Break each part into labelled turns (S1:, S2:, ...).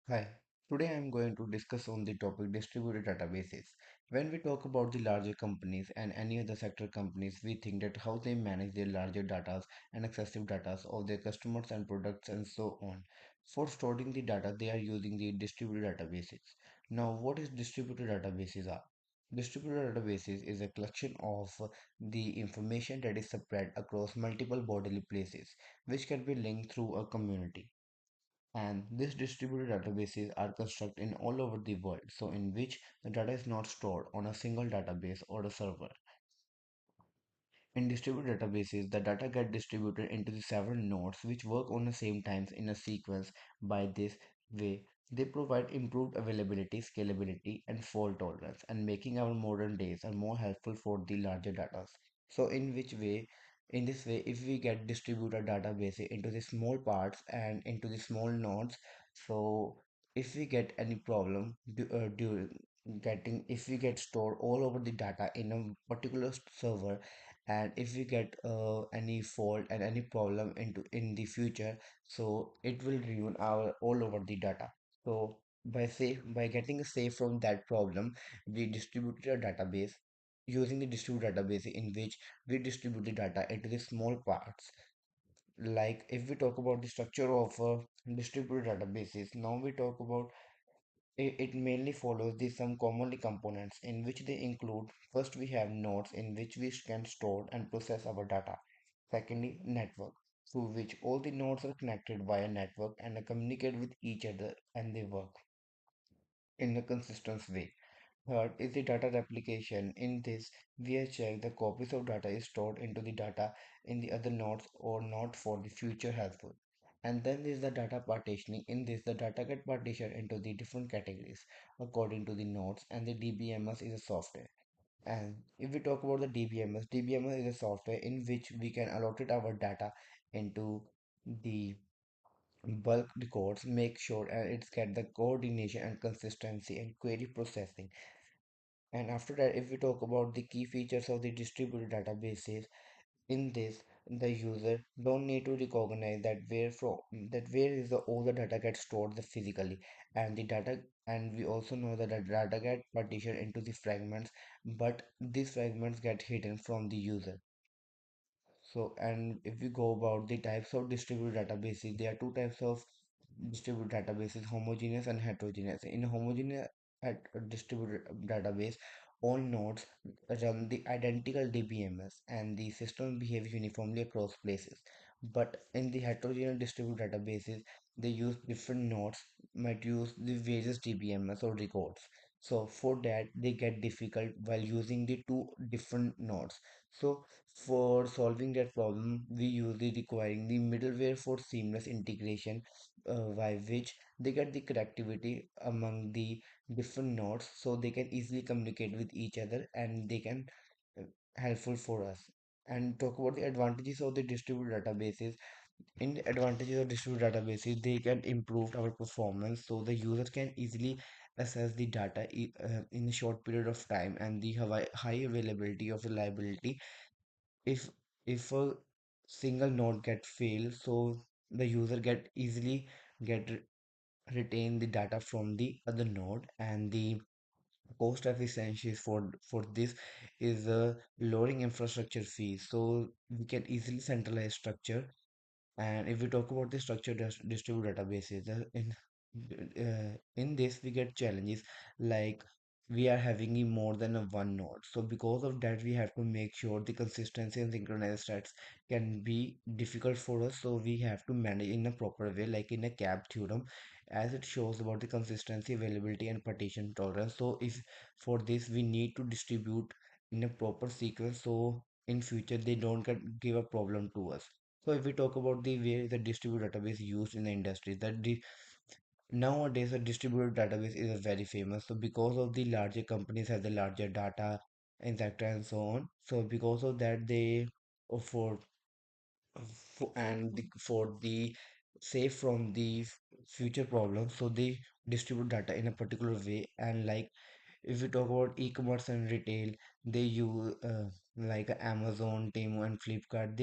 S1: Hi, today I am going to discuss on the topic distributed databases. When we talk about the larger companies and any other sector companies, we think that how they manage their larger data and excessive data of their customers and products and so on. For storing the data, they are using the distributed databases. Now, what is distributed databases are? Distributed databases is a collection of the information that is spread across multiple bodily places, which can be linked through a community, and these distributed databases are constructed in all over the world, so in which the data is not stored on a single database or a server. In distributed databases, the data get distributed into the several nodes which work on the same times in a sequence. By this way, they provide improved availability, scalability, and fault tolerance, and making our modern days are more helpful for the larger data. So, in which way? In this way, if we get distributed database into the small parts and into the small nodes, so if we get any problem during getting, if we get stored all over the data in a particular server, and if we get any fault and any problem into in the future, so it will ruin our all over the data. So by getting a save from that problem, we distribute a database using the distributed database in which we distribute the data into the small parts. Like if we talk about the structure of distributed databases, now we talk about it mainly follows the some commonly components in which they include: first we have nodes in which we can store and process our data. Secondly, network, through which all the nodes are connected via network and communicate with each other and they work in a consistent way. Third is the data replication. In this, we check the copies of data is stored into the data in the other nodes or not for the future helpful. And then there is the data partitioning. In this, the data get partitioned into the different categories according to the nodes, and the DBMS is a software. And if we talk about the DBMS, DBMS is a software in which we can allocate our data into the bulk records, make sure it's get the coordination and consistency and query processing. And after that, if we talk about the key features of the distributed databases, in this, the user don't need to recognize that where is the all the data gets stored physically, and the data, and we also know that the data get partitioned into the fragments, but these fragments get hidden from the user. So, and if we go about the types of distributed databases, there are two types of distributed databases: homogeneous and heterogeneous. In homogeneous distributed database, all nodes run the identical DBMS and the system behaves uniformly across places. But in the heterogeneous distributed databases, they use different nodes, might use the various DBMS or records. So for that, they get difficult while using the two different nodes. So for solving that problem, we usually requiring the middleware for seamless integration, by which they get the connectivity among the different nodes so they can easily communicate with each other and they can uh, helpful for us. And talk about the advantages of the distributed databases. In the advantages of distributed databases, they can improve our performance so the user can easily access the data in a short period of time, and the high availability of reliability. If if a single node get failed, so the user get easily get retain the data from the other node. And the cost efficiency for this is lowering infrastructure fees, so we can easily centralize structure. And if we talk about the structured distributed databases, in this we get challenges, like we are having more than a one node. So because of that, we have to make sure the consistency and synchronized stats can be difficult for us. So we have to manage in a proper way, like in a CAP theorem, as it shows about the consistency, availability, and partition tolerance. So if for this we need to distribute in a proper sequence, so in future they don't give a problem to us. So if we talk about the way the distributed database used in the industry, that the nowadays a distributed database is very famous. So because of the larger companies have the larger data, etc. and so on. So because of that, they for for the save from the future problems, so they distribute data in a particular way. And like if we talk about e-commerce and retail, they use like Amazon, Temu, and Flipkart.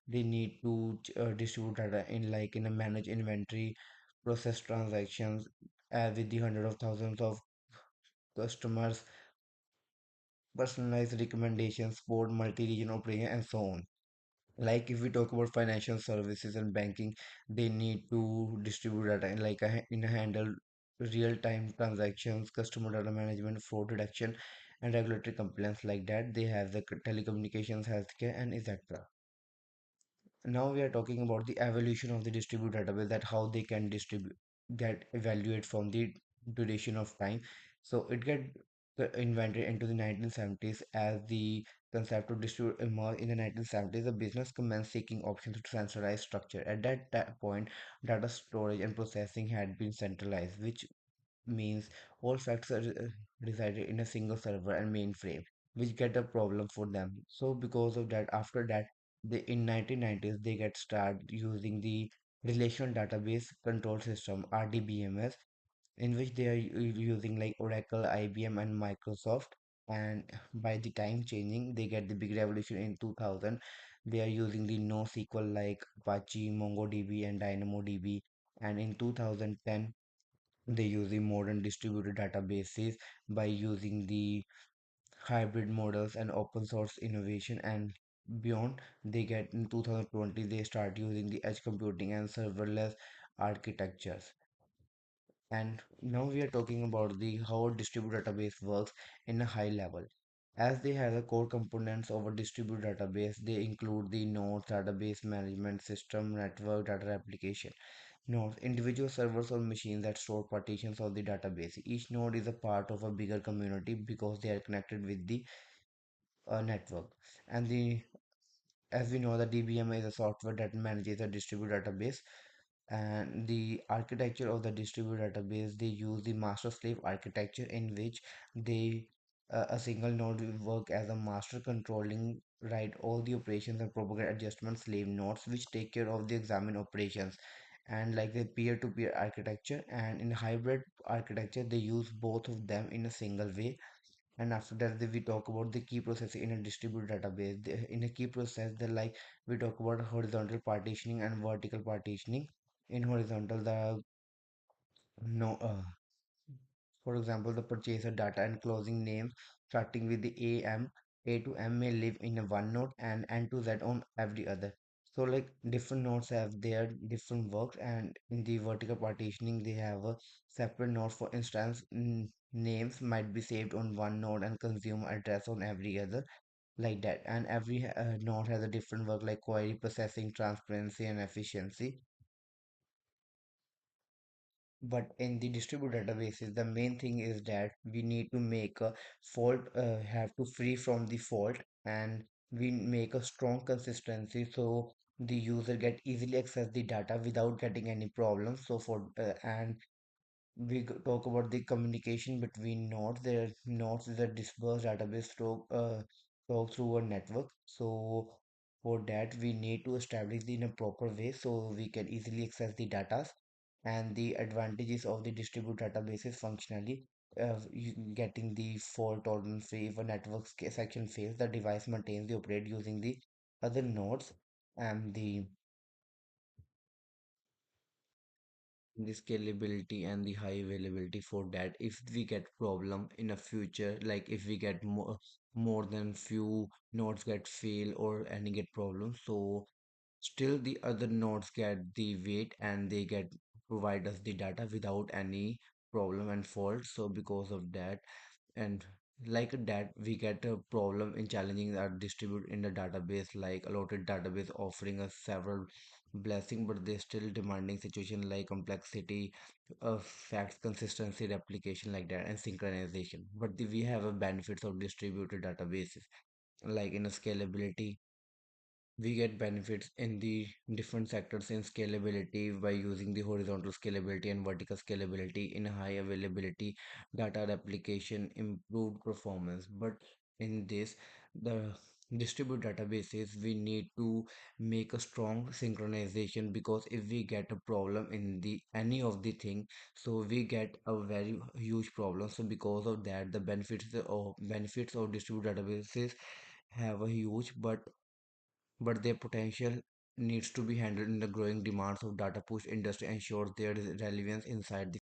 S1: They need to distribute data in like in a manage inventory process transactions with the hundred of thousands of customers, personalized recommendations, support multi-region operation, and so on. Like if we talk about financial services and banking, they need to distribute data in like in a handle real-time transactions, customer data management, fraud reduction, and regulatory compliance like that. They have the telecommunications, healthcare, and etc. Now we are talking about the evolution of the distributed database, that how they can distribute get evaluate from the duration of time. So it get invented into the 1970s as the concept of distribute emerged in the 1970s. The business commenced seeking options to centralize structure. At that point, data storage and processing had been centralized, which means all facts are resided in a single server and mainframe, which get a problem for them. So because of that, after that, they in 1990s they get started using the relational database control system RDBMS, in which they are using like Oracle, IBM, and Microsoft. And by the time changing, they get the big revolution in 2000. They are using the NoSQL like Apache, MongoDB, and DynamoDB. And in 2010, they use the modern distributed databases by using the hybrid models and open source innovation. And beyond, they get in 2020 they start using the edge computing and serverless architectures. And now we are talking about the how a distributed database works in a high level. As they have the core components of a distributed database, they include the nodes, database management system, network, data replication. Nodes, individual servers or machines that store partitions of the database. Each node is a part of a bigger community because they are connected with the network. And the as we know, the DBMA is a software that manages a distributed database. And the architecture of the distributed database, they use the master slave architecture, in which they a single node will work as a master controlling right all the operations and propagate adjustment slave nodes which take care of the examine operations. And like the peer-to-peer architecture, and in hybrid architecture they use both of them in a single way. And after that, we talk about the key process in a distributed database. In a key process, like we talk about horizontal partitioning and vertical partitioning. In horizontal, the no for example, the purchaser data and closing names starting with the A to M may live in a one node and N to Z on every other. So like different nodes have their different works, and in the vertical partitioning they have a separate node. For instance, names might be saved on one node and consumer address on every other, like that. And every node has a different work like query processing, transparency, and efficiency. But in the distributed databases, the main thing is that we need to make a fault, have to free from the fault, and we make a strong consistency so the user get easily access the data without getting any problems. So for and we talk about the communication between nodes. There nodes is a dispersed database talk through a network. So for that we need to establish it in a proper way so we can easily access the data. And the advantages of the distributed databases functionally, getting the fault tolerance free. If a network section fails, the device maintains the operate using the other nodes. And the scalability and the high availability for that, if we get problem in a future, like if we get more than few nodes get fail or any get problem, so still the other nodes get the weight and they get provide us the data without any problem and fault. So because of that, and like that we get a problem in challenging our distribute in the database, like allotted database offering us several blessing, but they still demanding situation like complexity of facts, consistency, replication like that, and synchronization. But we have a benefits of distributed databases, like in a scalability. We get benefits in the different sectors in scalability by using the horizontal scalability and vertical scalability. In high availability, data replication, improved performance. But in this, the distributed databases, we need to make a strong synchronization, because if we get a problem in the any of the thing, so we get a very huge problem. So because of that, the benefits of distributed databases have a huge, but their potential needs to be handled in the growing demands of data push industry ensures their relevance inside the